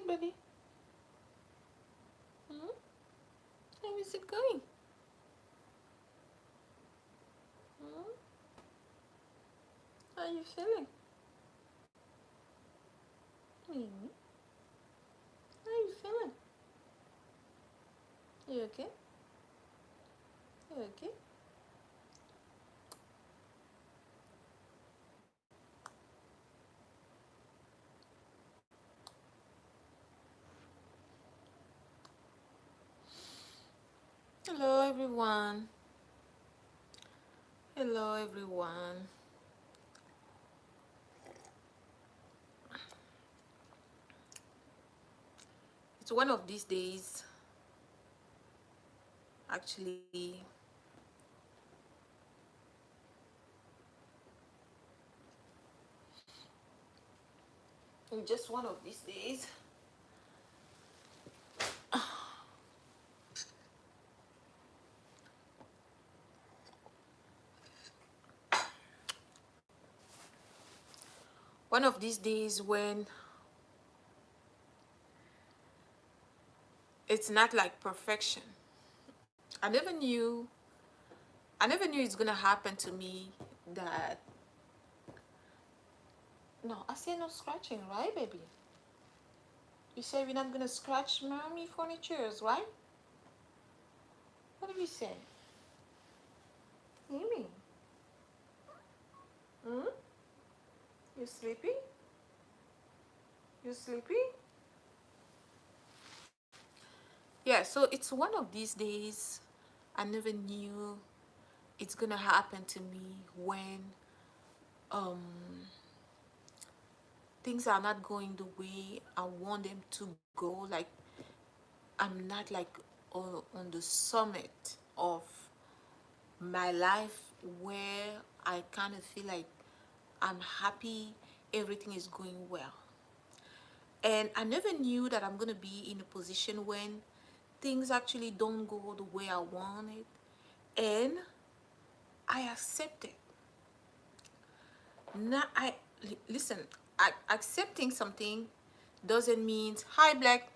buddy? Hmm? How is it going? Hmm? How are you feeling? Mimi? How are you feeling? You okay? You okay? Hello everyone. Hello everyone. It's one of these days. Actually, just one of these days. One of these days when it's not like perfection. I never knew I never knew it's gonna happen to me that no, I say no scratching, right baby? You say we're not gonna scratch mommy furnitures, right? What do we say? Amy? Hmm? You sleepy? You sleepy? Yeah, so it's one of these days I never knew it's gonna happen to me when um things are not going the way I want them to go. Like I'm not like on the summit of my life where I kind of feel like I'm happy, everything is going well. And I never knew that I'm gonna be in a position when things actually don't go the way I want it, and I accept it. Now listen. Accepting something doesn't mean hi Black.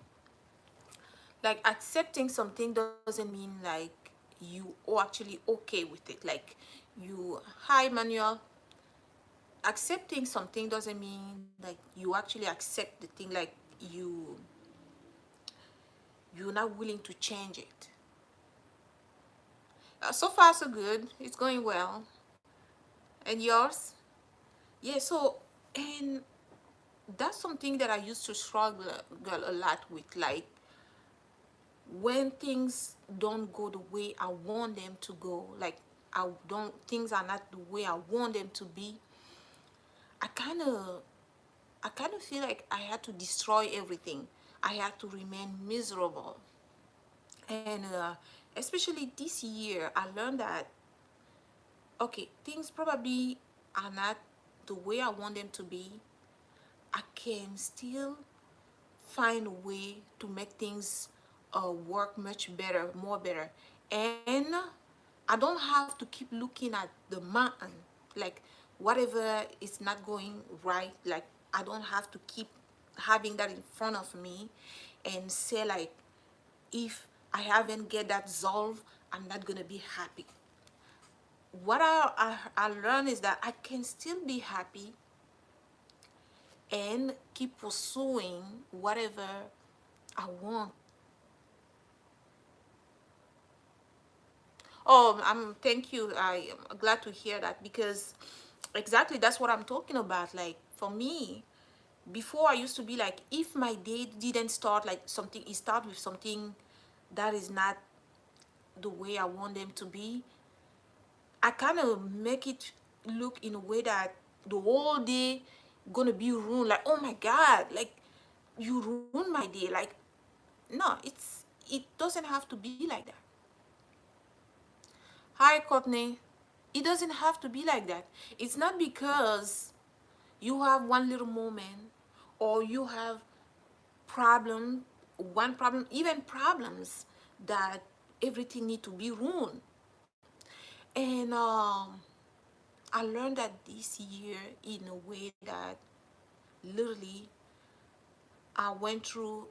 Like accepting something doesn't mean like you are actually okay with it. Like you hi Manuel. Accepting something doesn't mean like you actually accept the thing. Like you're not willing to change it. So far so good, it's going well. And yours? Yeah, so and that's something that I used to struggle girl, a lot with. Like when things don't go the way I want them to go, like I don't things are not the way I want them to be, I kind of feel like I had to destroy everything. I had to remain miserable. And especially this year, I learned that okay, things probably are not the way I want them to be. I can still find a way to make things work much better, more better. And I don't have to keep looking at the mountain, like whatever is not going right. Like I don't have to keep having that in front of me and say like, if I haven't get that solved, I'm not gonna be happy. What I learned is that I can still be happy and keep pursuing whatever I want. Oh, thank you. I am glad to hear that because exactly that's what I'm talking about. Like for me, before I used to be like, if my day didn't start like something, it start with something that is not the way I want them to be, I kind of make it look in a way that the whole day gonna be ruined. Like, oh my God, like you ruined my day. Like, no, it doesn't have to be like that. Hi, Courtney. It doesn't have to be like that. It's not because you have one little moment or you have problem, one problem, even problems that everything need to be ruined. And I learned that this year in a way that literally I went through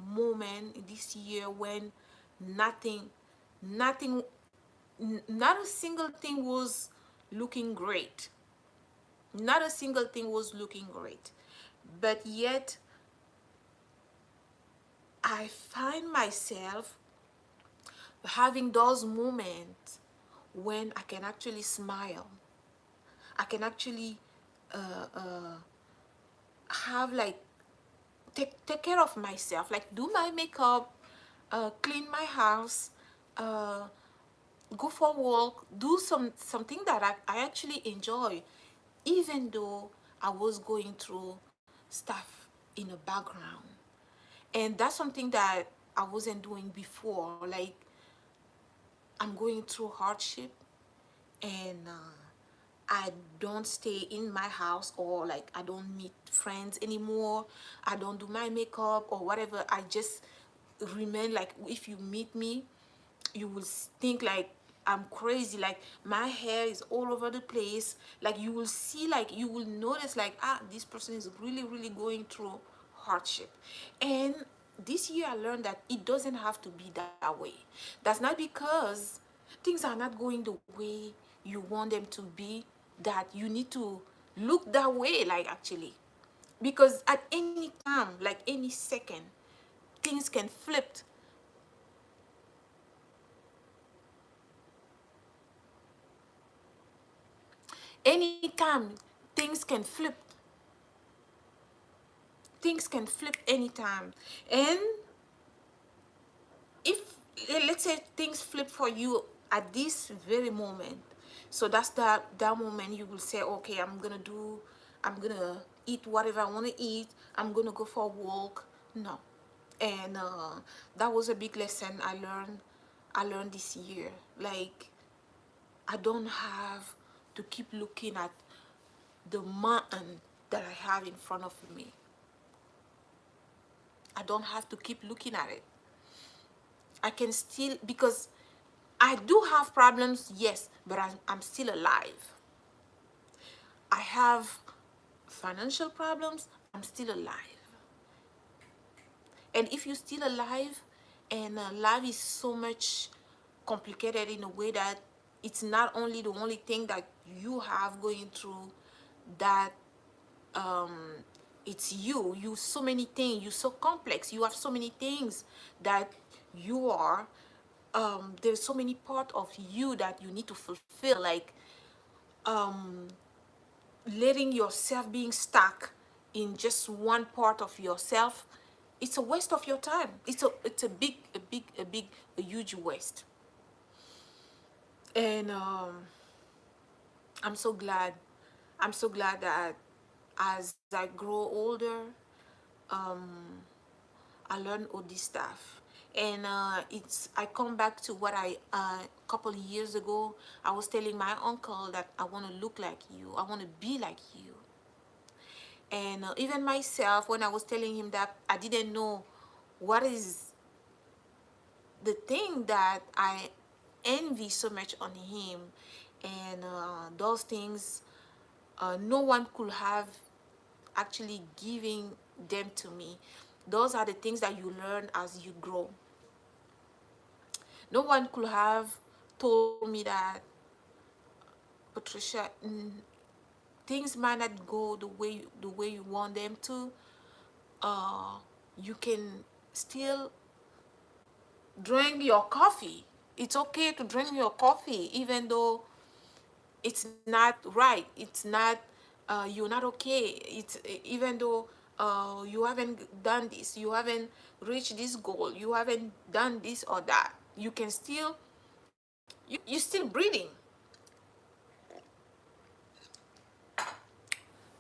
moment this year when nothing nothing not a single thing was looking great. Not a single thing was looking great. But yet I find myself having those moments when I can actually smile. I can actually have like take care of myself, like do my makeup, clean my house, uh, go for a walk, do something that I actually enjoy, even though I was going through stuff in the background. And that's something that I wasn't doing before. Like, I'm going through hardship, and I don't stay in my house, or like I don't meet friends anymore. I don't do my makeup or whatever. I just remain like, if you meet me, you will think like I'm crazy. Like my hair is all over the place. Like you will see, like you will notice, like, this person is really, really going through hardship. And this year I learned that it doesn't have to be that way. That's not because things are not going the way you want them to be that you need to look that way, like, actually. Because at any time, like any second, things can flip. Anytime, things can flip. Things can flip anytime. And if, let's say, things flip for you at this very moment, so that's that moment you will say, okay, I'm gonna eat whatever I want to eat, I'm gonna go for a walk. No. And that was a big lesson I learned this year. Like, I don't have to keep looking at the mountain that I have in front of me. I don't have to keep looking at it. I can still, because I do have problems, yes, but I'm still alive. I have financial problems, I'm still alive. And if you're still alive, and life is so much complicated in a way that it's not only the only thing that you have going through, that um it's you so many things, you so complex, you have so many things that you are, there's so many part of you that you need to fulfill, like um letting yourself being stuck in just one part of yourself, it's a waste of your time. It's a big, a huge waste. And I'm so glad, that as I grow older, um I learned all this stuff. And I come back to what I, couple of years ago, I was telling my uncle that I want to look like you, I want to be like you. And even myself, when I was telling him that, I didn't know what is the thing that I envy so much on him. And those things, no one could have actually giving them to me. Those are the things that you learn as you grow. No one could have told me that, Patricia, things might not go the way you want them to. uh you can still drink your coffee. It's okay to drink your coffee even though it's not right, it's not, you're not okay. It's even though you haven't done this, you haven't reached this goal, you haven't done this or that, you can still, you're still breathing.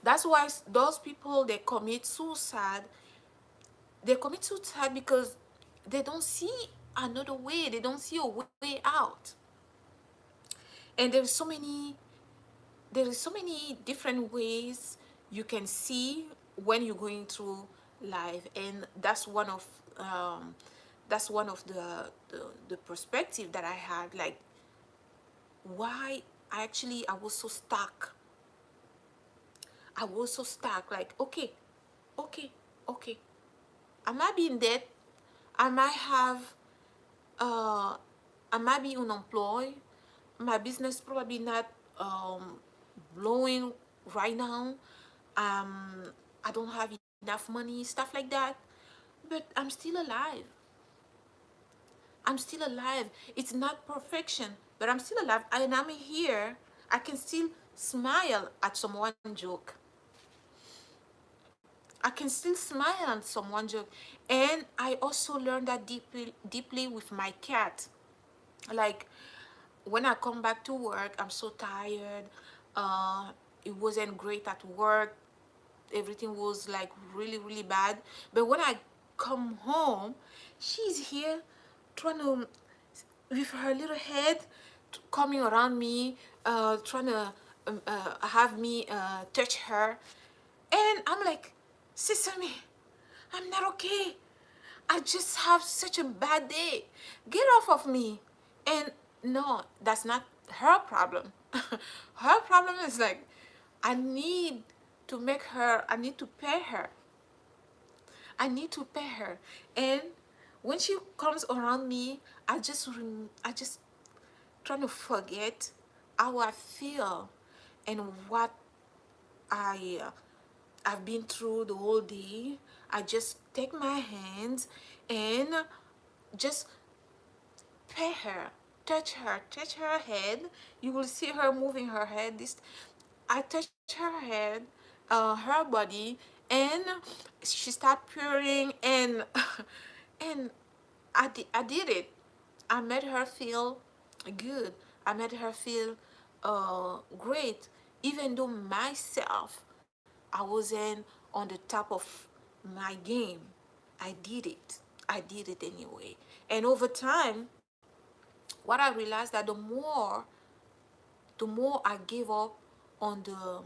That's why those people, they commit suicide because they don't see another way, they don't see a way out. And there is so many different ways you can see when you're going through life. And um, that's one of the perspective that I had, like, why I was so stuck. I was so stuck, like, okay, okay, I might be in debt, I might have I might be unemployed, my business probably not um blowing right now, um I don't have enough money, stuff like that, but I'm still alive. I'm still alive. It's not perfection, but I'm still alive, and I'm here. I can still smile at someone joke. I can still smile at someone joke. And I also learned that deeply with my cat. Like, when I come back to work, I'm so tired. It wasn't great at work. Everything was like really bad. But when I come home, she's here trying to, with her little head, coming around me, trying to have me touch her. And I'm like, Sesame, I'm not okay. I just have such a bad day. Get off of me. And no, that's not her problem. Her problem is like, I need to make her, I need to pay her. I need to pay her. And when she comes around me, I just trying to forget how I feel and what I I've been through the whole day. I just take my hands and just pet her, touch her head. You will see her moving her head. This, I touch her head, her body, and she start purring, and and I did it. I made her feel good. I made her feel great, even though myself, I wasn't on the top of my game. I did it. I did it anyway. And over time, what I realized that the more I gave up on the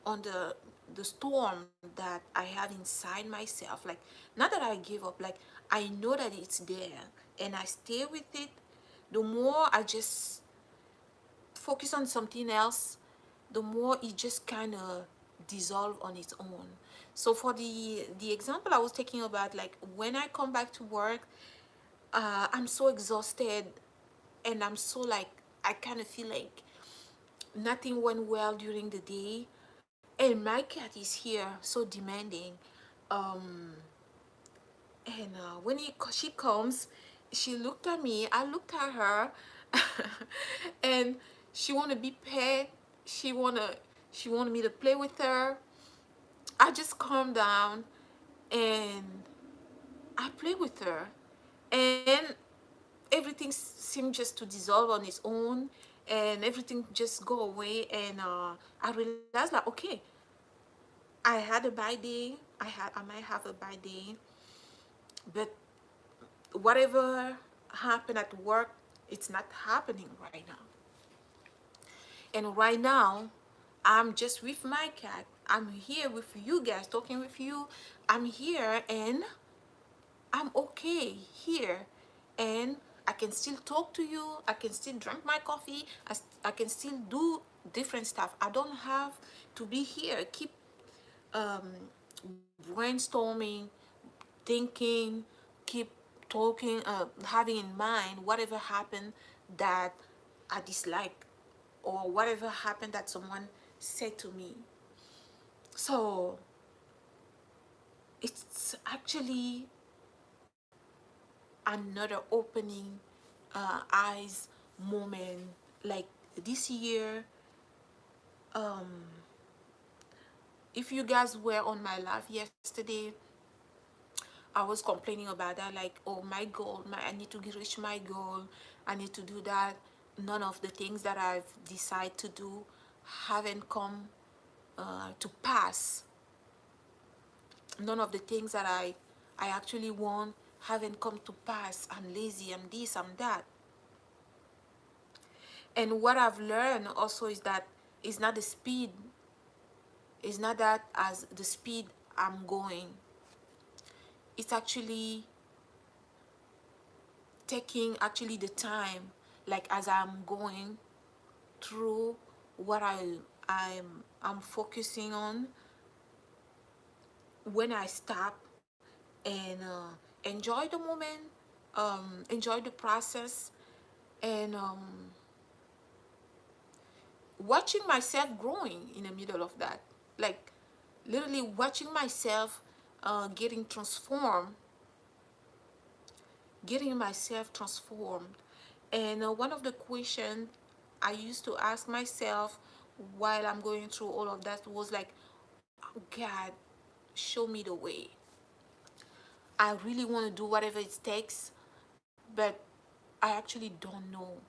on the storm that I have inside myself, like, not that I give up, like, I know that it's there and I stay with it, the more I just focus on something else, the more it just kind of dissolve on its own. So for the example I was taking about, like, when I come back to work, I'm so exhausted, and I'm so like, I kind of feel like nothing went well during the day, and my cat is here so demanding. um and when she comes, she looked at me, I looked at her, and she want to be pet, she want to she wanted me to play with her. I just calmed down and I play with her, and everything seemed just to dissolve on its own, and everything just go away. And I realized, like, okay, I had a bad day, I might have a bad day, but whatever happened at work, it's not happening right now. And right now, I'm just with my cat, I'm here with you guys, talking with you, I'm here, and I'm okay here. And I can still talk to you, I can still drink my coffee, I can still do different stuff. I don't have to be here, keep um, brainstorming, thinking, keep talking, having in mind whatever happened that I dislike, or whatever happened that someone said to me. So it's actually another opening eyes moment. Like, this year, um if you guys were on my live yesterday, I was complaining about that, like, oh, my goal, I need to reach my goal, I need to do that. None of the things that I've decided to do haven't come to pass. None of the things that I actually want haven't come to pass. I'm lazy, I'm this, I'm that. And what I've learned also is that it's not the speed, it's not that as the speed I'm going. It's actually taking actually the time, like, as I'm going through what I'm focusing on, when I stop and enjoy the moment, enjoy the process, and watching myself growing in the middle of that, like literally watching myself getting transformed, getting myself transformed. And one of the questions I used to ask myself while I'm going through all of that was like, "Oh, God, show me the way. I really want to do whatever it takes, but I actually don't know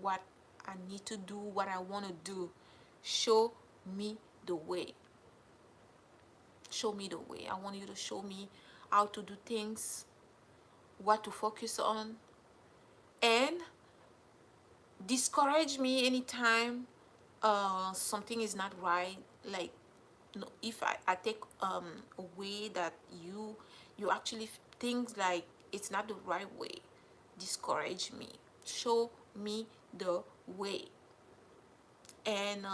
what I need to do, what I want to do. Show me the way. Show me the way. I want you to show me how to do things, what to focus on, and discourage me anytime something is not right. Like, no, if I take a way that you actually think like it's not the right way, discourage me. Show me the way. And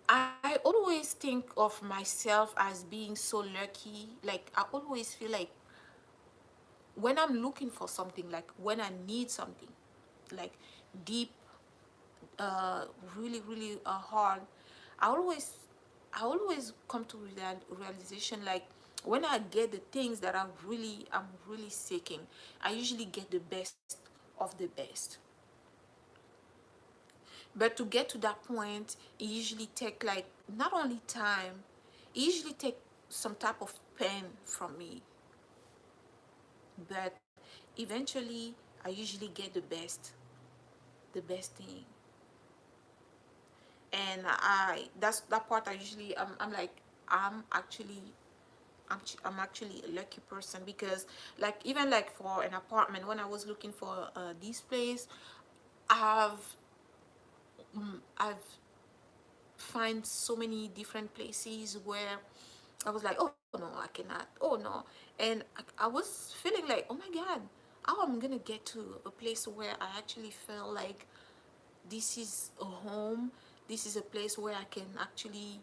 I always think of myself as being so lucky. Like, I always feel like when I'm looking for something, like when I need something, like deep, uh, really hard, I always I always come to realization, like when I get the things that I'm really seeking, I usually get the best of the best. But to get to that point, it usually take like not only time, it usually take some type of pain from me. But eventually, I usually get the best thing. And that's that part I usually I'm like I'm actually I'm actually a lucky person, because like even like for an apartment, when I was looking for this place, I've I've find so many different places where I was like, oh no, I cannot, oh no. And I was feeling like, oh my God, how I'm gonna get to a place where I actually feel like this is a home, this is a place where I can actually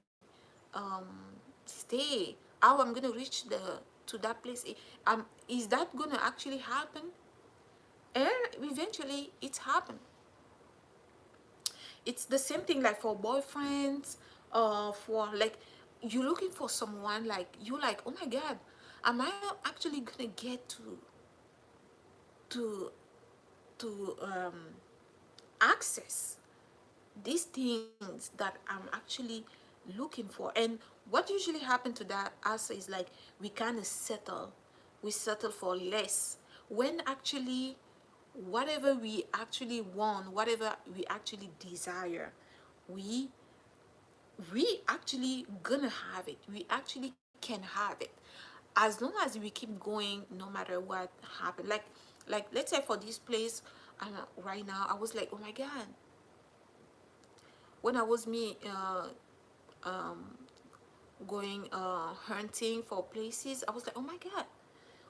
stay. How I'm gonna reach the to that place? Is that gonna actually happen? And eventually, it's happened. It's the same thing like for boyfriends, for like you looking for someone, like you like, oh my God, am I actually gonna get to to access these things that I'm actually looking for? And what usually happen to that us is like we kind of settle, we settle for less, when actually whatever we actually want, whatever we actually desire, we we actually gonna have it, we actually can have it, as long as we keep going, no matter what happen. Like let's say for this place, right now I was like, oh my God, when I was me going hunting for places, I was like, oh my God,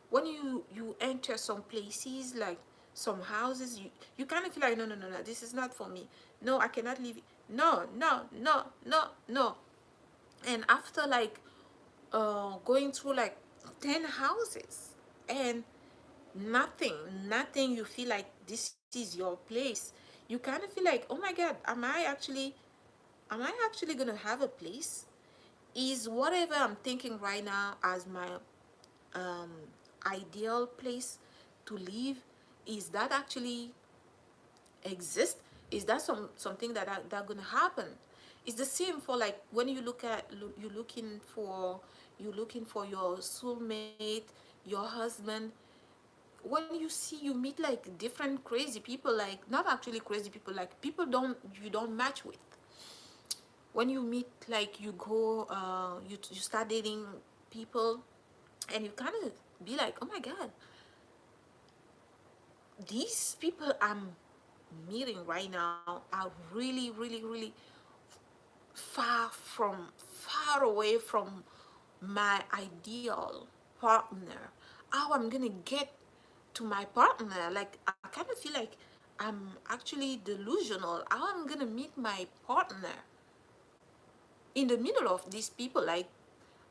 when you enter some places, like some houses, you kind of feel like, no, this is not for me. No, I cannot leave it. No. And after like going through like 10 houses, and nothing, nothing, you feel like this is your place. You kind of feel like, oh my God, am I actually gonna have a place? Is whatever I'm thinking right now as my um, ideal place to live, is that actually exist? Is that something that gonna happen? It's the same for like when you you're looking for your soulmate, your husband. When you see, you meet like different crazy people, like not actually crazy people, like people don't you don't match with. When you meet, like you go you start dating people, and you kind of be like, oh my God, these people I'm meeting right now are really far away from my ideal partner. How I'm gonna get to my partner? Like I kind of feel like I'm actually delusional. How I'm gonna meet my partner? in the middle of these people, like,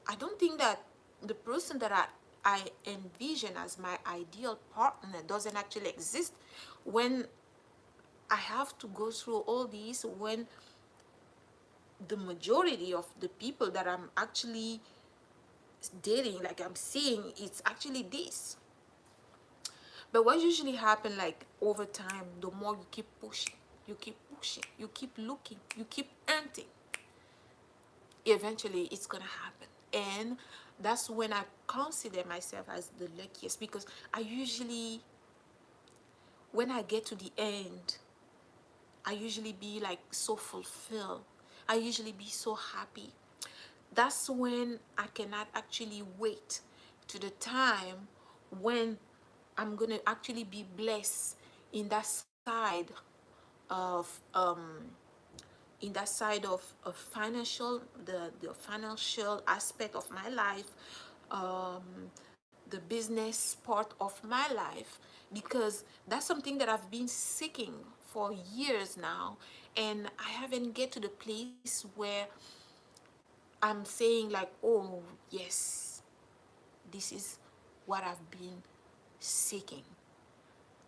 I don't think that the person that I envision as my ideal partner doesn't actually exist when I have to go through all these, when the majority of the people that I'm actually dating, like I'm seeing, it's actually this. But what usually happen, like over time, the more you keep pushing, you keep looking, you keep hunting, eventually it's gonna happen. And that's when I consider myself as the luckiest, because I usually, when I get to the end, I usually be like so fulfilled. I usually be so happy. That's when I cannot actually wait to the time when I'm gonna actually be blessed in that side of financial, the financial aspect of my life, um, the business part of my life, because that's something that I've been seeking for years now, and I haven't get to the place where I'm saying like, oh yes, this is what I've been seeking.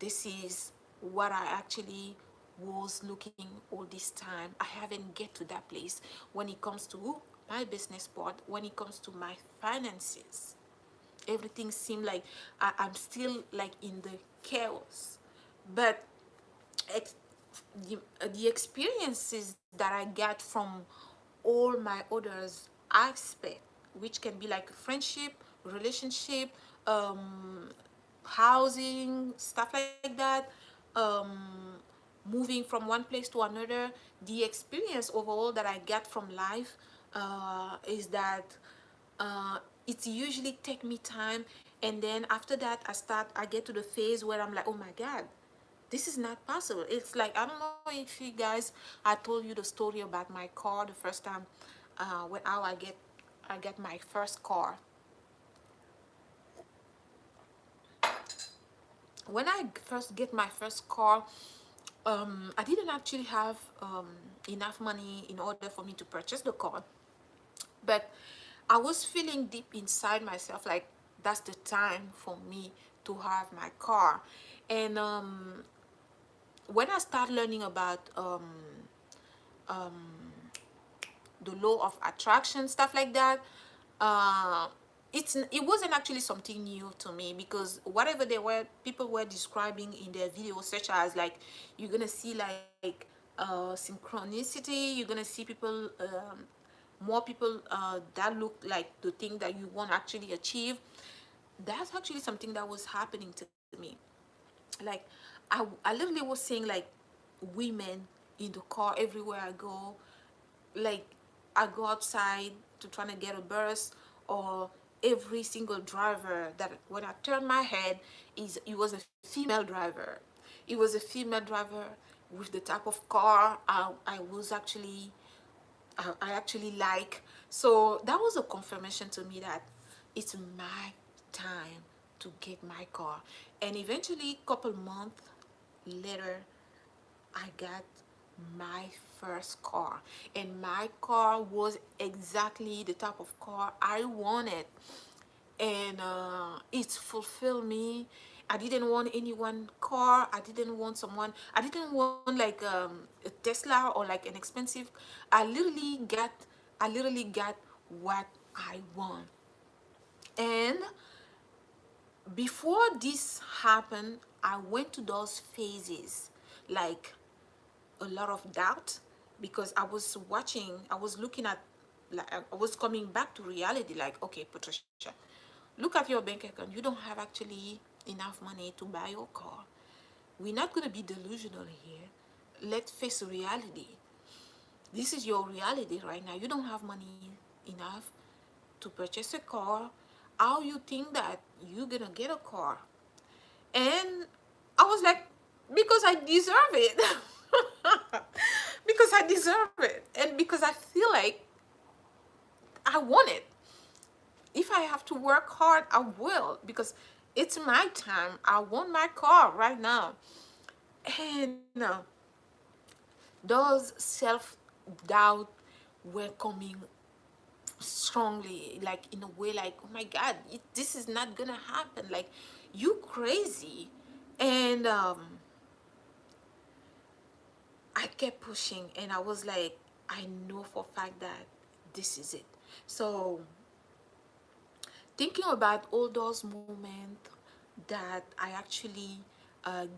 This is what I actually was looking all this time. I haven't get to that place when it comes to my business part, when it comes to my finances. Everything seemed like I'm still like in the chaos. But ex- the experiences that I got from all my others aspect, which can be like friendship, relationship, um, housing, stuff like that, moving from one place to another. The experience overall that I get from life is that it usually take me time, and then after that I get to the phase where I'm like, oh my god, this is not possible. It's like, I don't know if you guys, I told you the story about my car the first time, when how I get my first car. When I first get my first car, I didn't actually have enough money in order for me to purchase the car. But I was feeling deep inside myself like that's the time for me to have my car. And when I started learning about the law of attraction, stuff like that, uh, it wasn't actually something new to me, because whatever they were people were describing in their videos, such as like, you're gonna see like synchronicity, you're gonna see people, more people that look like the thing that you want to actually achieve. That's actually something that was happening to me. Like, I literally was seeing like women in the car everywhere I go. Like, I go outside to try to get a bus, or every single driver that when I turn my head, is it was a female driver. It was a female driver with the type of car I was actually I actually like. So that was a confirmation to me that it's my time to get my car. And eventually, couple months later, I got my first car, and my car was exactly the type of car I wanted, and it fulfilled me. I didn't want anyone car. I didn't want like a Tesla or like an expensive. I literally got I literally got what I want. And before this happened, I went to those phases, like a lot of doubt, because I was looking at, like, I was coming back to reality, like, okay, Patricia, look at your bank account. You don't have actually enough money to buy your car. We're not going to be delusional here. Let's face reality. This is your reality right now. You don't have money enough to purchase a car. How you think that you're going to get a car? And I was like, because I deserve it. Because I deserve it. And because I feel like I want it. If I have to work hard, I will, because it's my time. I want my car right now. And those self doubt were coming strongly, like in a way like, oh my god, this is not gonna happen, like you crazy. And I kept pushing, and I was like, I know for a fact that this is it. So thinking about all those moments that I actually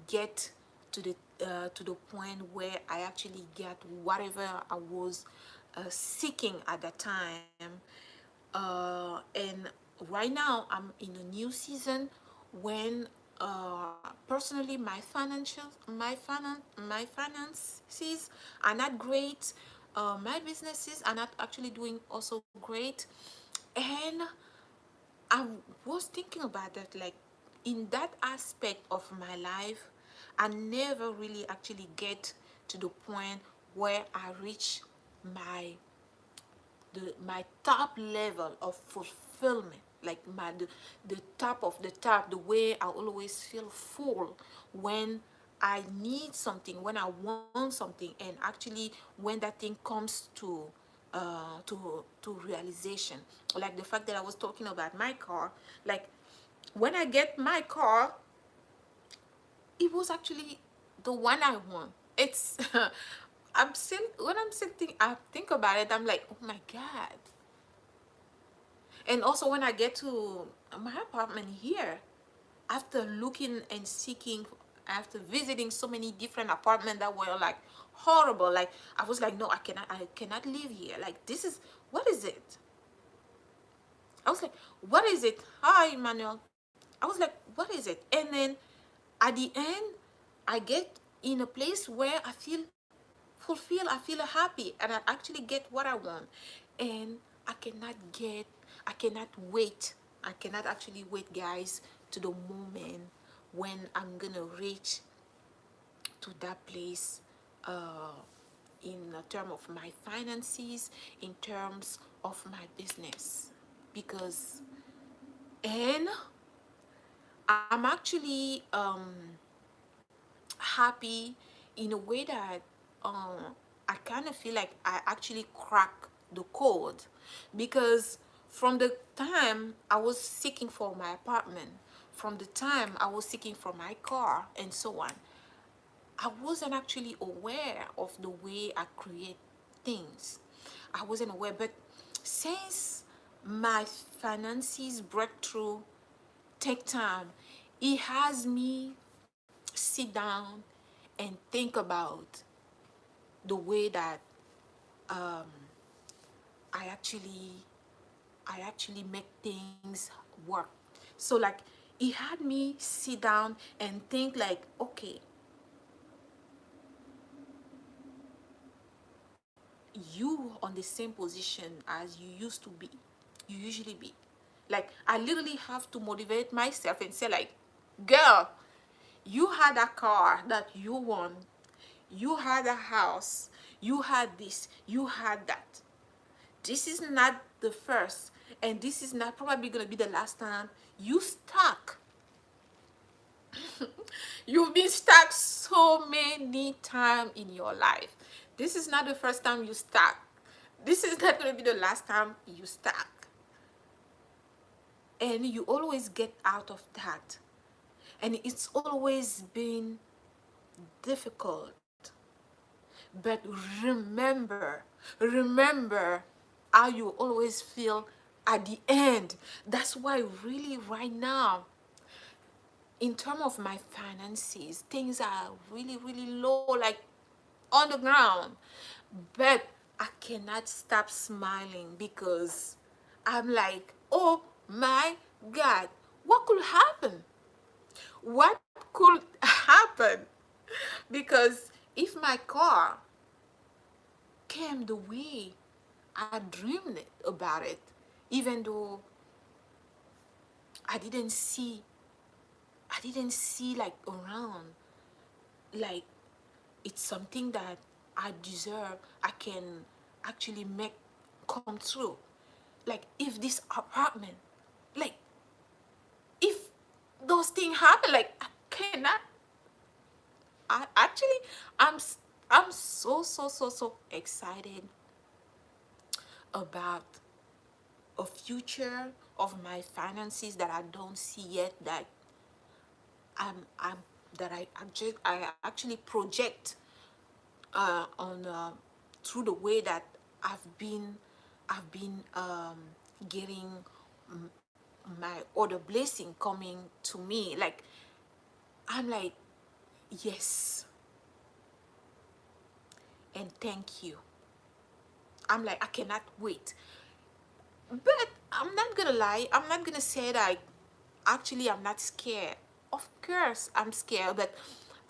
get to the point where I actually get whatever I was seeking at the time. And right now I'm in a new season when personally my finances are not great. My businesses are not actually doing also great. And I was thinking about that, like in that aspect of my life, I never really actually get to the point where I reach my my top level of fulfillment, like the top of the top, the way I always feel full when I need something, when I want something, and actually when that thing comes to realization. Like the fact that I was talking about my car, like when I get my car, it was actually the one I want. It's I'm still, when I'm sitting, I think about it, I'm like, oh my god. And also when I get to my apartment here, after looking and seeking, after visiting so many different apartments that were like horrible, like I was like, no, I cannot live here. Like this is, what is it? I was like, what is it? Hi, Emmanuel. I was like, what is it? And then at the end, I get in a place where I feel fulfilled, I feel happy, and I actually get what I want. And I cannot get, I cannot wait. I cannot actually wait, guys, to the moment when I'm gonna reach to that place, uh, in terms of my finances, in terms of my business. Because, and I'm actually happy in a way that I kind of feel like I actually crack the code. Because from the time I was seeking for my apartment, from the time I was seeking for my car and so on, I wasn't actually aware of the way I create things. I wasn't aware, but since my finances breakthrough take time, it has me sit down and think about the way that um, I actually make things work. So like it had me sit down and think like, okay, you on the same position as you used to be, you usually be. Like I literally have to motivate myself and say like, girl, you had a car that you want, you had a house, you had this, you had that. This is not the first, and this is not probably gonna be the last time you stuck. You've been stuck so many times in your life. This is not the first time you stuck. This is not gonna be the last time you stuck. And you always get out of that. And it's always been difficult. But remember how you always feel at the end. That's why really right now, in terms of my finances, things are really low, like on the ground. But I cannot stop smiling because I'm like, oh my God, what could happen? What could happen? Because if my car came the way I dreamed it about it, even though I didn't see, like around, like it's something that I deserve, I can actually make come true. Like if this apartment, like if those things happen, like I cannot. I actually, I'm I'm so excited about a future of my finances that I don't see yet, that I'm that I actually project on through the way that I've been getting my other blessing coming to me. Like, I'm like, yes, and thank you. I'm like, I cannot wait. But I'm not gonna lie, I'm not gonna say that actually I'm not scared. Of course I'm scared, but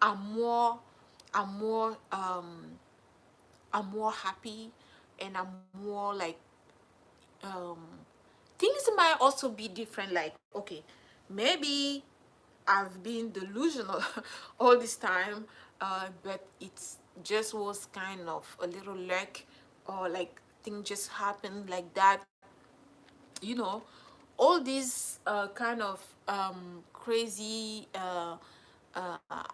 I'm more I'm more I'm more happy, and I'm more like, um things might also be different. Like, okay, maybe I've been delusional all this time, but it's just was kind of a little luck, or like things just happened like that, you know. All these kind of crazy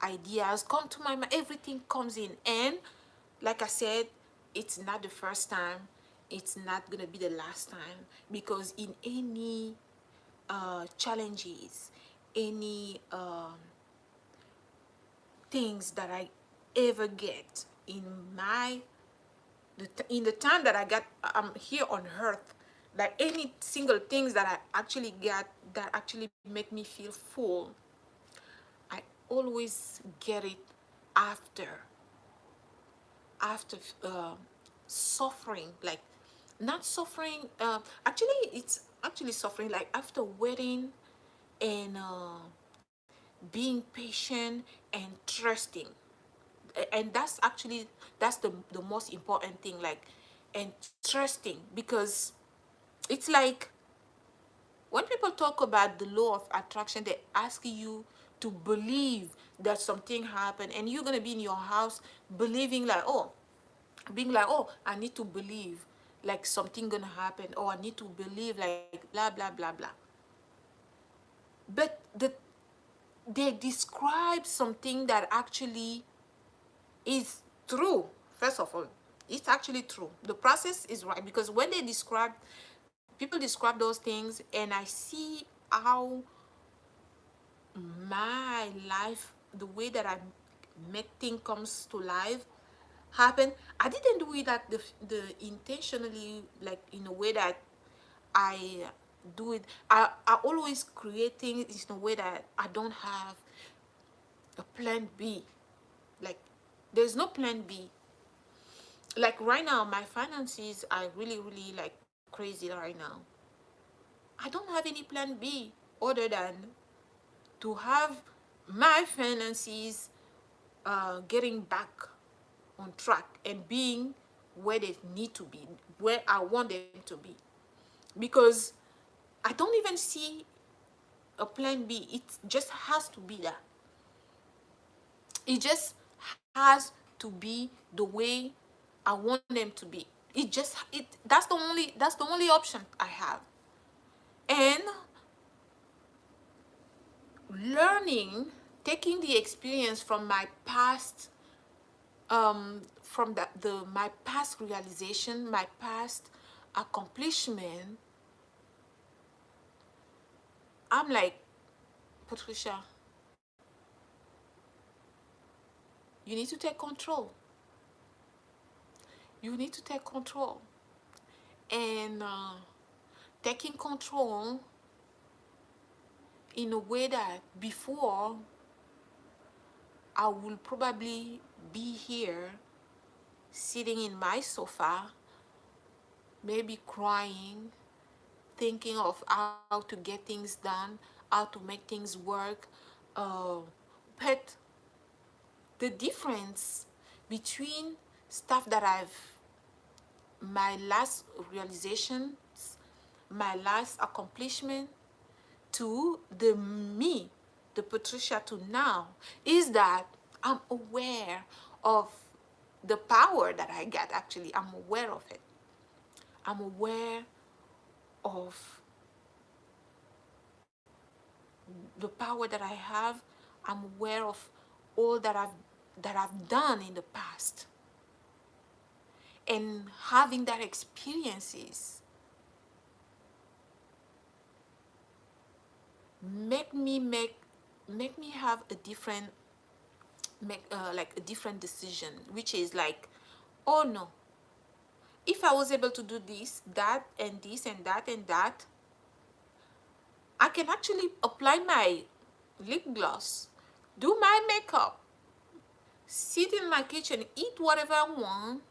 ideas come to my mind. Everything comes in, and like I said, it's not the first time, it's not gonna be the last time, because in any challenges, any things that I ever get in my in the time that I got, I'm here on earth, that any single things that I actually get that actually make me feel full, I always get it after after suffering. Like, not suffering, actually it's actually suffering, like after waiting and being patient and trusting. And that's actually, that's the most important thing. Like, and trusting, because it's like, when people talk about the law of attraction, they ask you to believe that something happened, and you're gonna be in your house believing like, oh, being like, oh, I need to believe like something gonna happen, or I need to believe like blah blah blah blah. But they describe something that actually is true. First of all, it's actually true. The process is right, because when they describe, people describe those things, and I see how my life, the way that I make things comes to life happen. I didn't do it at the intentionally, like in a way that I do it. I always create things in a way that I don't have a plan B. Like, there's no plan B. Like right now, my finances are really, really like crazy right now. I don't have any plan B other than to have my finances getting back on track and being where they need to be, where I want them to be. Because I don't even see a plan B. It just has to be that. It just has to be the way I want them to be. That's the only option I have. And learning, taking the experience from my past, from the my past realization, my past accomplishment, I'm like, Patricia, you need to take control. You need to take control. And taking control in a way that before I will probably be here sitting in my sofa, maybe crying, thinking of how to get things done, how to make things work. But the difference between stuff that my last realizations, my last accomplishment, to the me, the Patricia to now, is that I'm aware of the power that I get. Actually, I'm aware of it. I'm aware of the power that I have. I'm aware of all that I've done in the past. and having that experiences make me make make me have a different make like a different decision, which is like, oh no, if I was able to do this, that, and this, and that, and that, I can actually apply my lip gloss, do my makeup, sit in my kitchen, eat whatever I want,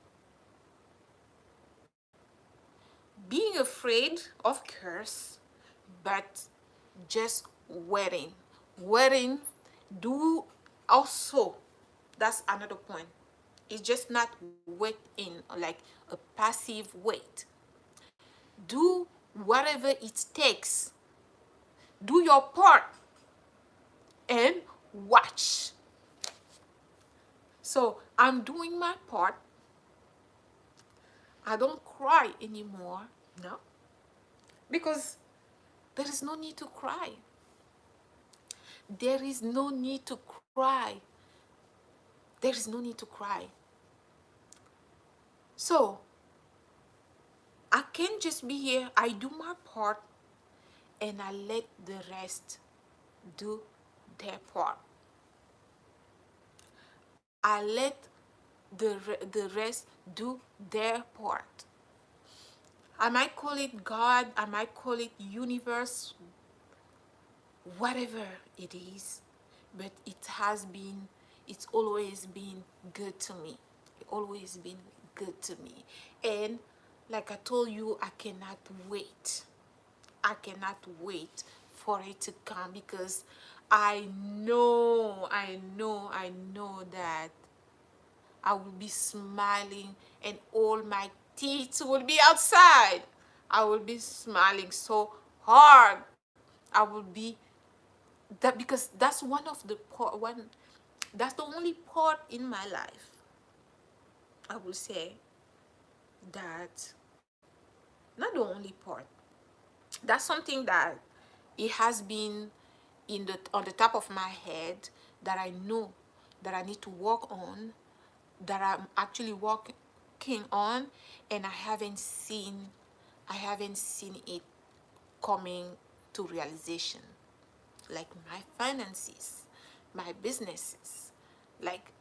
being afraid, of course, but just waiting, do also, that's another point. It's just not wait in like a passive wait. Do whatever it takes. Do your part and watch. So I'm doing my part. I don't cry anymore. No. Because there is no need to cry. There is no need to cry. There is no need to cry. So I can't just be here. I do my part and I let the rest do their part. I let the rest do their part. I might call it God, I might call it universe, whatever it is, but it's always been good to me. It always been good to me. And like I told you, I cannot wait. I cannot wait for it to come, because I know that I will be smiling and all my teeth will be outside. I will be smiling so hard. I will be that, because that's one of the part, one, that's the only part in my life, I will say, that, not the only part, that's something that it has been in the on the top of my head, that I know that I need to work on, that I'm actually working on, and I haven't seen it coming to realization. Like my finances, my businesses, like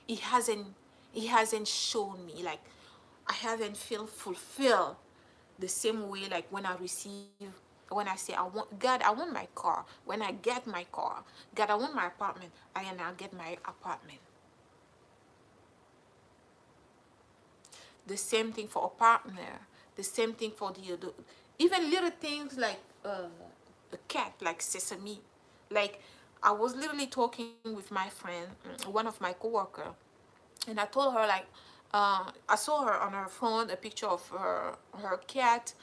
it hasn't shown me, like I haven't feel fulfilled the same way, like when I receive, when I say, I want, God, I want my car. When I get my car, God, I want my apartment, and I'll get my apartment. The same thing for a partner, the same thing for the even little things like a cat, like Sesame. Like I was literally talking with my friend, one of my coworker, and I told her, like, I saw her on her phone a picture of her cat,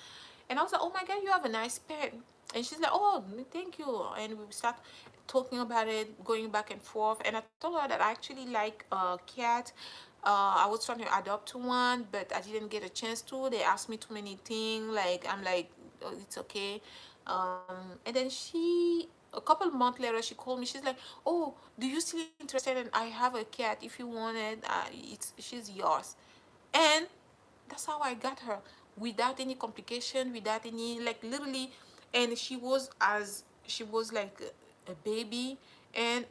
and I was like, oh my God, you have a nice pet. And she's like, oh, thank you. And we start talking about it, going back and forth. And I told her that I actually like a cat. I was trying to adopt one, but I didn't get a chance to. They asked me too many things. Like, I'm like, oh, it's okay. And then a couple of months later, she called me. She's like, oh, do you still interested? And I have a cat. If you want it, she's yours. And that's how I got her, without any complication, without any, like, literally. And she was like a baby, and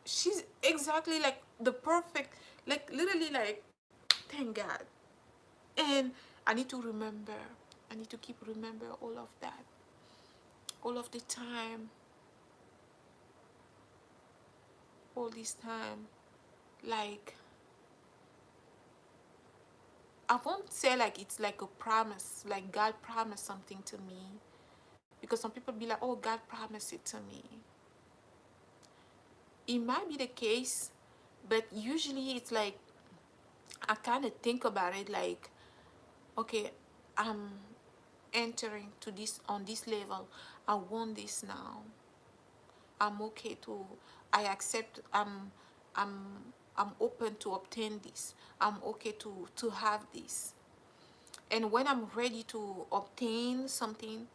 she's exactly like the perfect, like, literally, like, thank God. And I need to remember, I need to keep remember all of that, all of the time, all this time. Like, I won't say like it's like a promise, like God promised something to me, because some people be like, oh, God promised it to me. It might be the case, but usually it's like I kind of think about it like, okay, I'm entering to this, on this level, I want this now, I'm okay to, I accept, i'm I'm open to obtain this, I'm okay to have this. And when I'm ready to obtain something,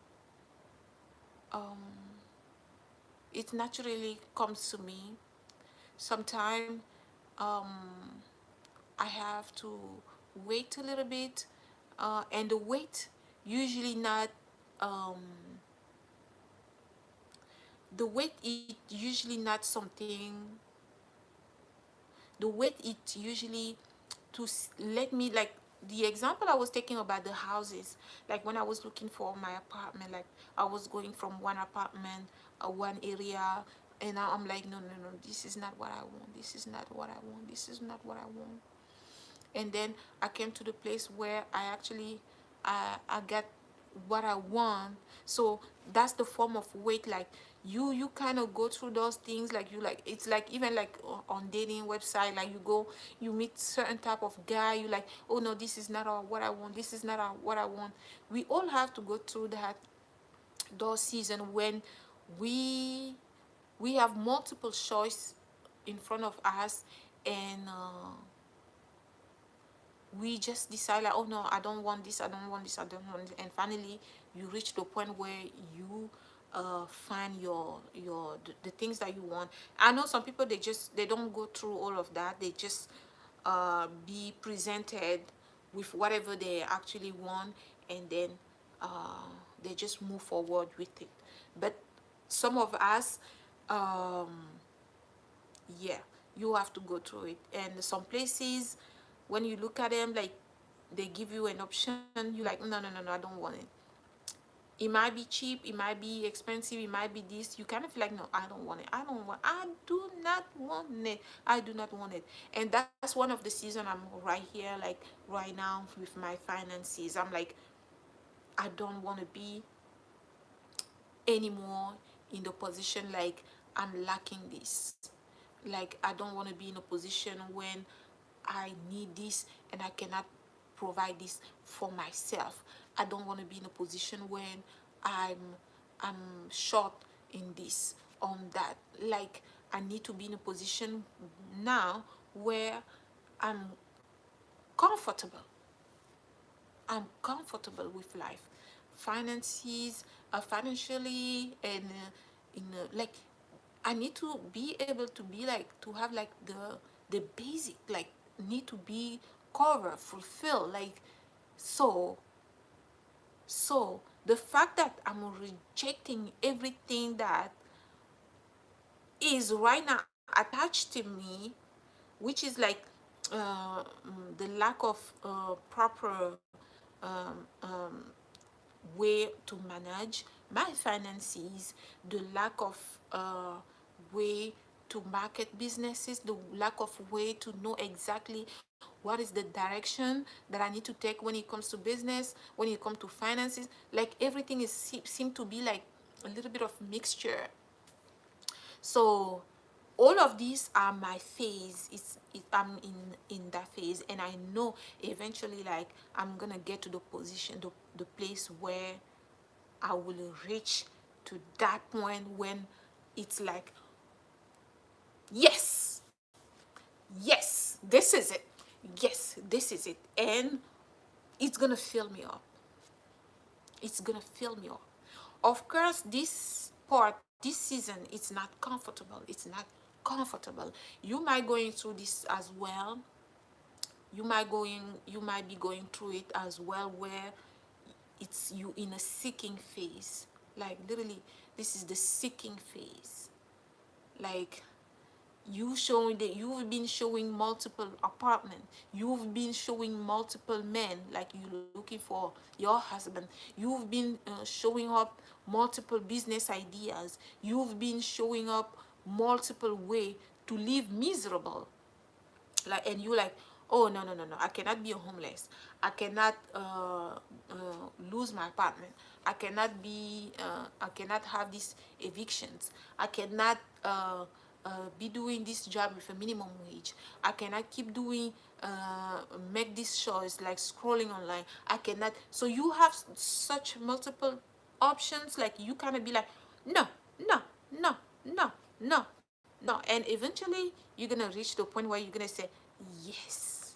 um it naturally comes to me. Sometimes I have to wait a little bit, and the wait usually not, um, the wait it usually not something, the wait it usually to let me, like the example I was taking about the houses, like when I was looking for my apartment, like I was going from one apartment, one area, and now I'm like, no, no, no, this is not what I want, this is not what I want, this is not what I want. And then I came to the place where I actually, I got what I want. So that's the form of weight. Like you kind of go through those things, like you, like it's like even like on dating website, like you go, you meet certain type of guy, you like, oh no, this is not what I want, this is not what I want. We all have to go through that, those season when we we have multiple choice in front of us, and we just decide like, oh no, I don't want this, I don't want this, I don't want this. And finally you reach the point where you find the things that you want. I know some people, they don't go through all of that, they just be presented with whatever they actually want, and then they just move forward with it. But some of us, um, yeah, you have to go through it. And some places, when you look at them, like they give you an option, you like, no, no, no, no, I don't want it. It might be cheap, it might be expensive, it might be this, you kind of feel like, no, I don't want it, I don't want, I do not want it, I do not want it. And that's one of the season I'm right here, like right now with my finances. I'm like, I don't want to be anymore in the position like I'm lacking this. Like I don't want to be in a position when I need this and I cannot provide this for myself. I don't want to be in a position when I'm I'm short in this, on that. Like I need to be in a position now where I'm comfortable. I'm comfortable with life, finances, financially, and in like I need to be able to be like, to have like the basic, like need to be covered, fulfilled, like. So so the fact that I'm rejecting everything that is right now attached to me, which is like the lack of proper way to manage my finances, the lack of way to market businesses, the lack of way to know exactly what is the direction that I need to take when it comes to business, when it comes to finances. Like everything is seem to be like a little bit of mixture. So all of these are my phase. I'm in that phase, and I know eventually, like I'm gonna get to the position, the place where I will reach to that point when it's like, yes, yes, this is it, yes, this is it. And it's gonna fill me up, it's gonna fill me up. Of course, this part, this season, it's not comfortable, it's not comfortable. You might going through this as well. You might be going through it as well, where it's you in a seeking phase. Like literally, this is the seeking phase. Like you showing that you've been showing multiple apartment, you've been showing multiple men, like you looking for your husband, you've been showing up multiple business ideas, you've been showing up multiple way to live miserable. Like, and you like, oh no, no, no, no, I cannot be a homeless, I cannot lose my apartment, I cannot have these evictions, I cannot be doing this job with a minimum wage, I cannot keep doing make this choice like scrolling online, I cannot. So you have such multiple options, like you kind of be like, no, no, no, no, no, no. And eventually you're gonna reach the point where you're gonna say yes.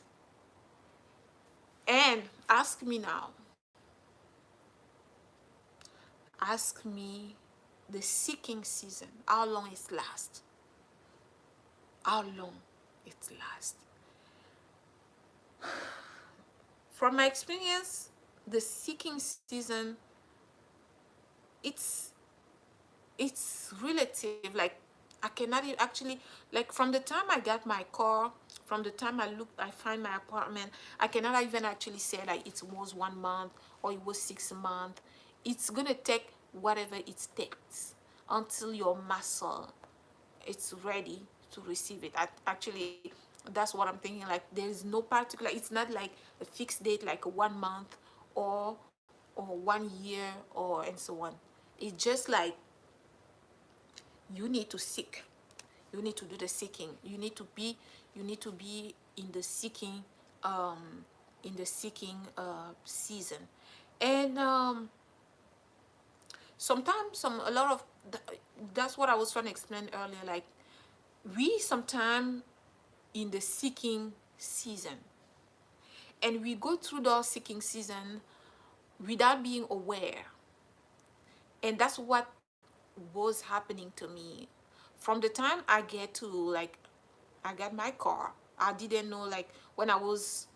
And ask me now, ask me, the seeking season, how long it lasts, how long it lasts. from my experience, the seeking season, it's relative. Like, I cannot actually, like, from the time I got my car, from the time I find my apartment, I cannot even actually say like it was 1 month or it was 6 months. It's gonna take whatever it takes until your muscle it's ready to receive it. Actually, that's what I'm thinking. Like, there is no particular, it's not like a fixed date, like a 1 month or 1 year or and so on. It's just like you need to seek, you need to do the seeking, you need to be um in the seeking season. And sometimes a lot of that's what I was trying to explain earlier. Like, we sometimes in the seeking season, and we go through the seeking season without being aware. And that's what was happening to me from the time I get to, like, I got my car. I didn't know, like, when I was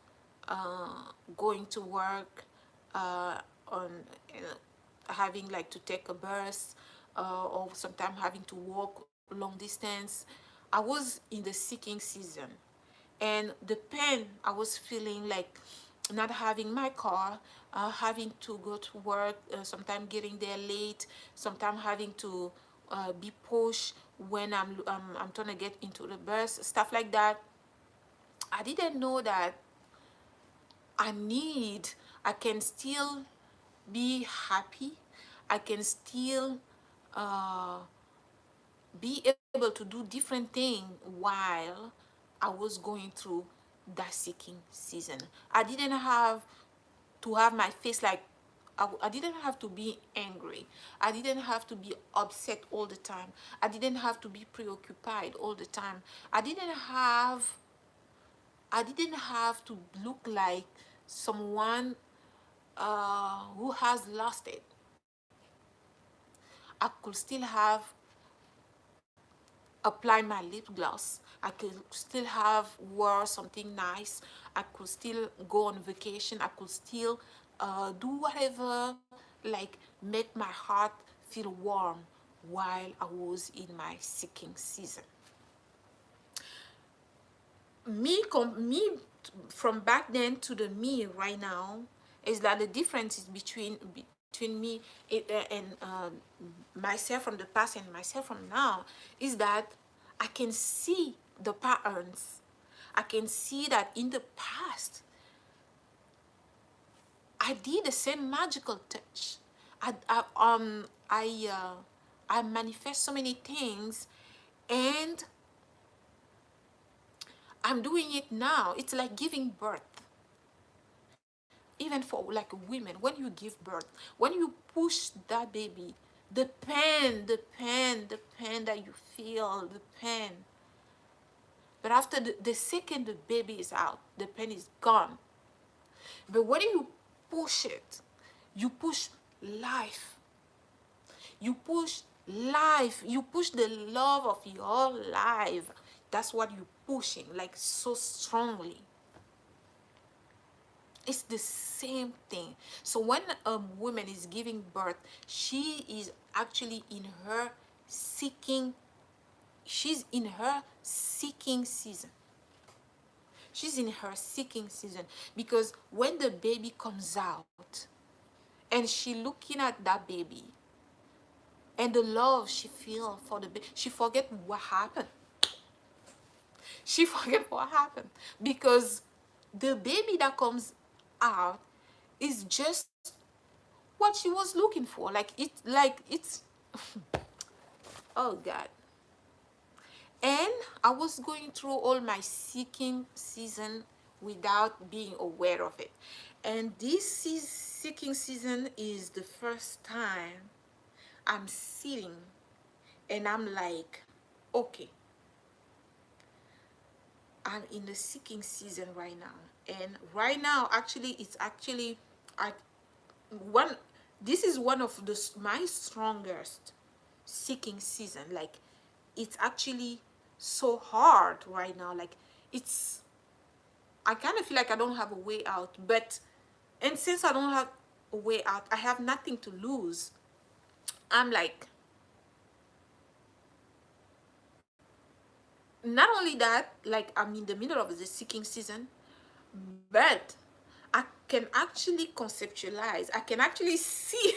going to work, on having like to take a bus, or sometimes having to walk long distance. I was in the seeking season, and the pain I was feeling, like not having my car, having to go to work, sometimes getting there late, sometimes having to be pushed when I'm trying to get into the bus, stuff like that. I didn't know that I can still be happy. I can still uh, be able to do different things while I was going through that seeking season. I didn't have to have my face like, I didn't have to be angry. I didn't have to be upset all the time. I didn't have to be preoccupied all the time. I didn't have to look like someone who has lost it. I could still have apply my lip gloss. I could still have wear something nice. I could still go on vacation. I could still do whatever, like make my heart feel warm while I was in my seeking season. Me from back then to the me right now is that the difference is between me and myself from the past and myself from now is that I can see the patterns. I can see that in the past I did the same magical touch. I I um I manifest so many things, and I'm doing it now. It's like giving birth. Even for like women, when you give birth, when you push that baby, the pain that you feel, the pain. But after the second the baby is out, the pain is gone. But when you push it, you push life. You push life. You push the love of your life. That's what you're pushing, like so strongly. It's the same thing. So when a woman is giving birth, she is actually in her seeking, she's in her seeking season. She's in her seeking season because when the baby comes out and she looking at that baby and the love she feel for the baby, she forget what happened. She forget what happened because the baby that comes out is just what she was looking for. It's oh God. And I was going through all my seeking season without being aware of it. And this seeking season is the first time I'm sitting and I'm like, okay, I'm in the seeking season right now. And right now, actually, it's actually I one this is one of my strongest seeking season. Like, it's actually so hard right now. Like, it's I kind of feel like I don't have a way out, but And since I don't have a way out, I have nothing to lose. I'm like, not only that, like I'm in the middle of the seeking season, but I can actually conceptualize, I can actually see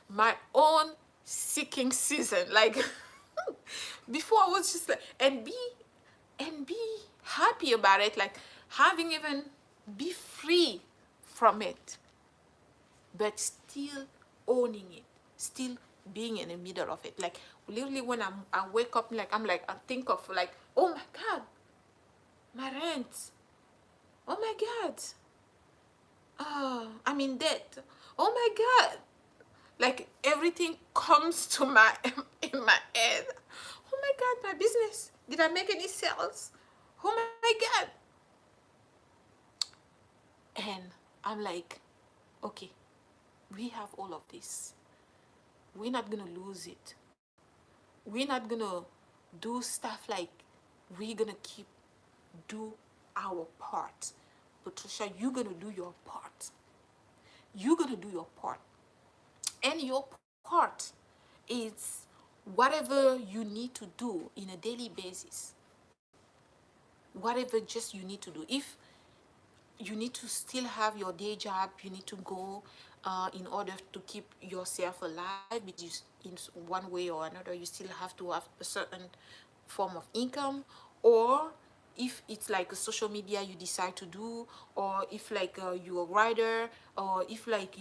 my own seeking season. Like before I was just like, and be happy about it, like having even be free from it, but still owning it, still being in the middle of it. Like literally when I wake up, like I think of like, oh my god, my rent, oh my god, I'm in debt, oh my god, like everything comes to my in my head. Oh my god, my business, did I make any sales? Oh my god. And I'm like, okay, we have all of this, we're not gonna lose it, we're not gonna do stuff like, we're gonna keep do our part. Patricia, you're gonna do your part, you're gonna do your part, and your part is whatever you need to do in a daily basis, whatever just you need to do. If you need to still have your day job, you need to go in order to keep yourself alive, because in one way or another you still have to have a certain form of income. Or if it's like a social media you decide to do, or if like you're a writer, or if like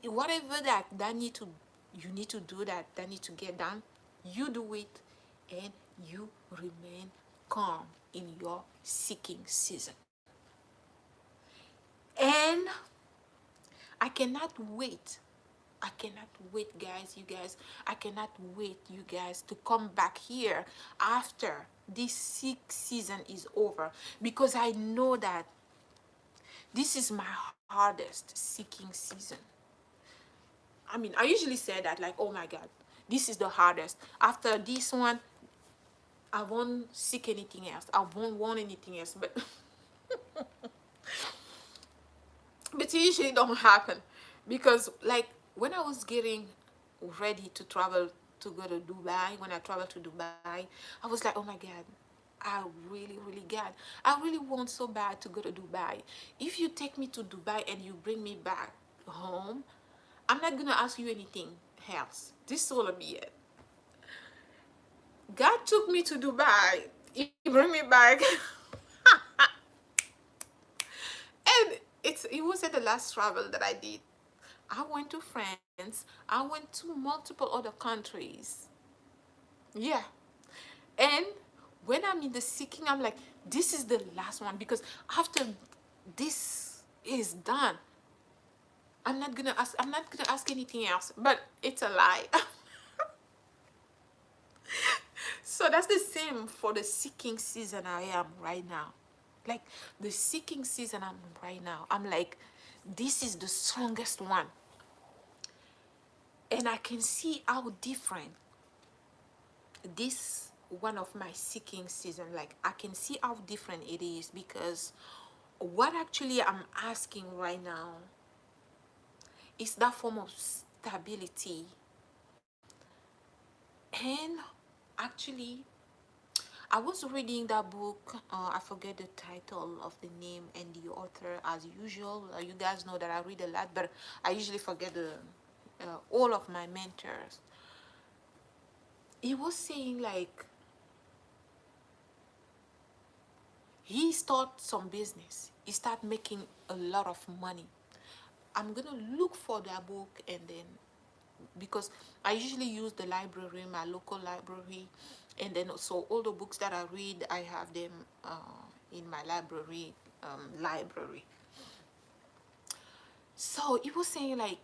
whatever that need to, you need to do, that need to get done, you do it, and you remain calm in your seeking season. And I cannot wait. I cannot wait, guys, you guys. I cannot wait, you guys, to come back here after this sick season is over, because I know that this is my hardest seeking season. I mean, I usually say that, like, oh my God, this is the hardest. After this one, I won't seek anything else. I won't want anything else. But it usually don't happen, because like when I was getting ready to travel to go to Dubai, when I traveled to Dubai, I was like, oh my god, I I really want so bad to go to Dubai. If you take me to Dubai and you bring me back home, I'm not gonna ask you anything else. This is gonna be it. God took me to Dubai, he bring me back. And it wasn't the last travel that I did. I went to France. I went to multiple other countries. Yeah. And when I'm in the seeking, I'm like, this is the last one, because after this is done, I'm not gonna ask anything else. But it's a lie. So that's the same for the seeking season I am right now. Like the seeking season I'm right now, I'm like, this is the strongest one. And I can see how different this one of my seeking season, like I can see how different it is, because what actually I'm asking right now is that form of stability. And actually, I was reading that book, I forget the title of the name and the author as usual. You guys know that I read a lot, but I usually forget the all of my mentors. He was saying like, he started some business, he started making a lot of money. I'm gonna look for that book, and then, because I usually use the library, my local library, and then so all the books that I read, I have them in my library. So he was saying like,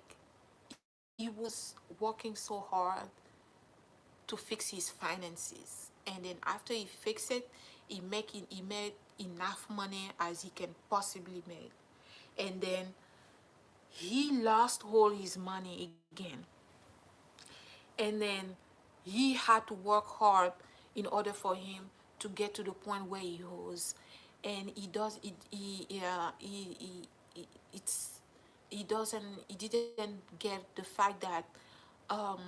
he was working so hard to fix his finances, and then after he fixed it, he made enough money as he can possibly make, and then he lost all his money again, and then he had to work hard in order for him to get to the point where he was. and he does it it's he doesn't he didn't get the fact that um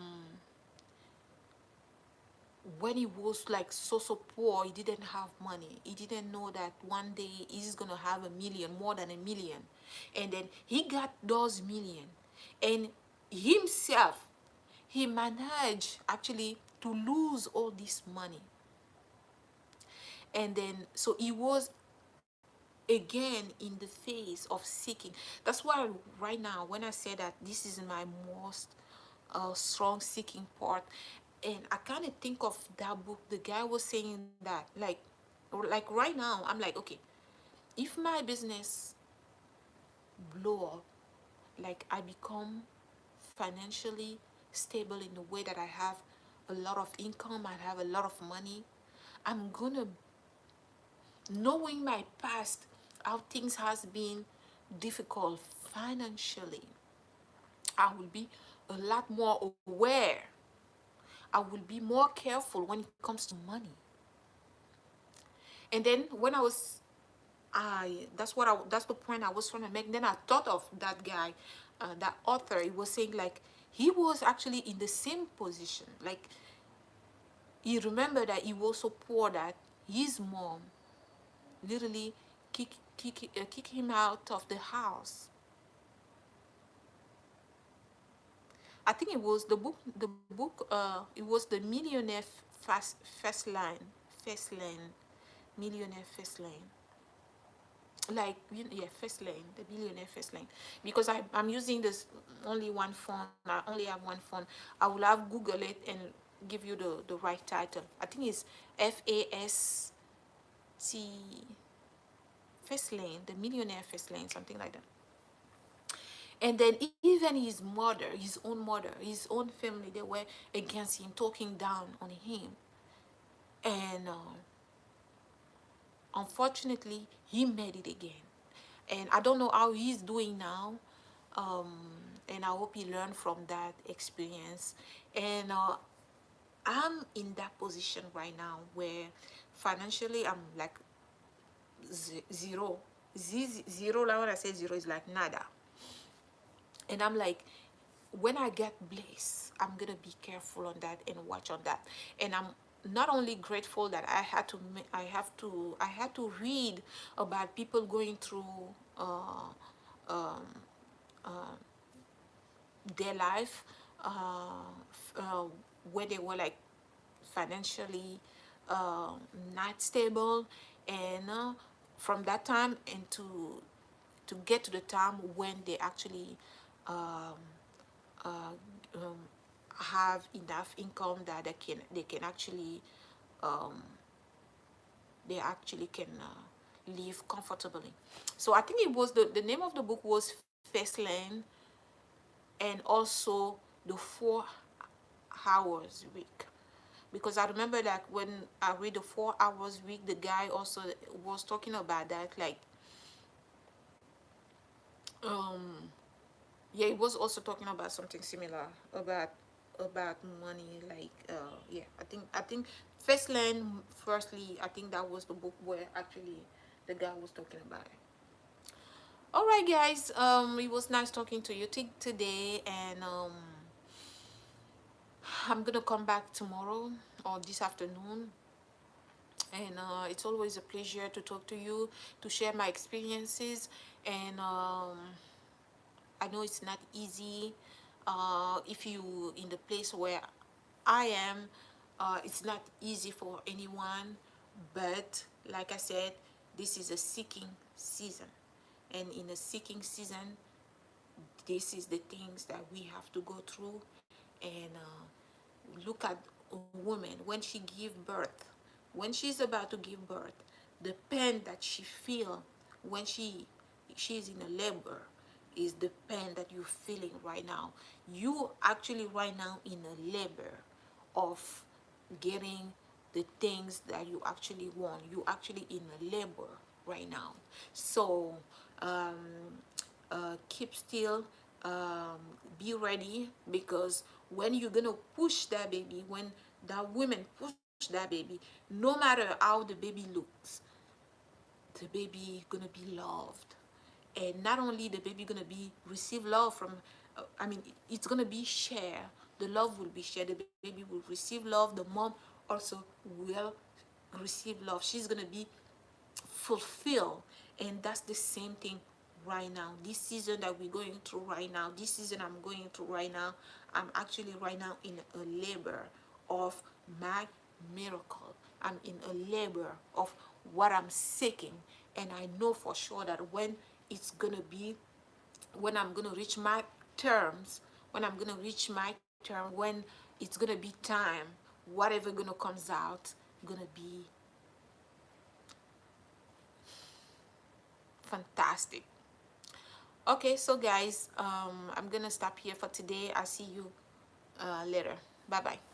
when he was like so poor, he didn't have money. He didn't know that one day he's gonna have a million, more than a million. And then he got those million, and himself, he managed actually to lose all this money. And then so he was again in the phase of seeking. That's why right now when I say that this is my most strong seeking part, and I kind of think of that book, the guy was saying that like right now I'm like, okay, if my business blow up, like I become financially stable in the way that I have a lot of income, I have a lot of money, I'm gonna, knowing my past, how things has been difficult financially, I will be a lot more aware. I will be more careful when it comes to money. And then when I was, that's the point I was trying to make. Then I thought of that guy, that author. He was saying like he was actually in the same position. Like he remembered that he was so poor that his mom literally kick him out of the house. I think it was the book. The book. It was the millionaire first line, millionaire first line. Like yeah, first lane, the billionaire first lane. Because I'm using this only one phone. I only have one phone. I will have Google it and give you the right title. I think it's FAST first lane, the millionaire first lane, something like that. And then even his mother, his own mother, his own family, they were against him, talking down on him. And unfortunately, he made it again. And I don't know how he's doing now. And I hope he learned from that experience. And I'm in that position right now where financially I'm like zero. Zero, like when I say zero, is like nada. And I'm like, when I get blessed, I'm gonna be careful on that and watch on that. And I'm not only grateful that I had to read about people going through uh, um, their life, where they were like financially uh, not stable, and from that time and to get to the time when they actually um, uh, um, have enough income that they can actually um, they actually can live comfortably. So I think it was the name of the book was First Lane, and also the 4 hours week, because I remember that when I read the 4 hours week, the guy also was talking about that, like um yeah, he was also talking about something similar about money, like yeah, I think First Land, firstly, I think that was the book where actually the guy was talking about it. All right, guys, it was nice talking to you today, and I'm gonna come back tomorrow or this afternoon. And it's always a pleasure to talk to you, to share my experiences. And I know it's not easy. If you in the place where I am, it's not easy for anyone. But like I said, this is a seeking season, and in a seeking season, this is the things that we have to go through. And look at a woman when she give birth, when she's about to give birth, the pain that she feel when she's in a labor is the pain that you're feeling right now. You actually right now in a labor of getting the things that you actually want. You actually in a labor right now. So um, keep still, um, be ready, because when you're gonna push that baby, when that woman push that baby, no matter how the baby looks, the baby gonna be loved. And not only the baby gonna be receive love from, I mean, it's gonna be shared. The love will be shared. The baby will receive love. The mom also will receive love. She's gonna be fulfilled. And that's the same thing right now. This season that we're going through right now, this season I'm going through right now, I'm actually right now in a labor of my miracle. I'm in a labor of what I'm seeking. And I know for sure that when it's gonna be, when I'm gonna reach my terms, when I'm gonna reach my term, when it's gonna be time, whatever gonna comes out, gonna be fantastic. Okay, so guys, I'm gonna stop here for today. I'll see you later. Bye bye.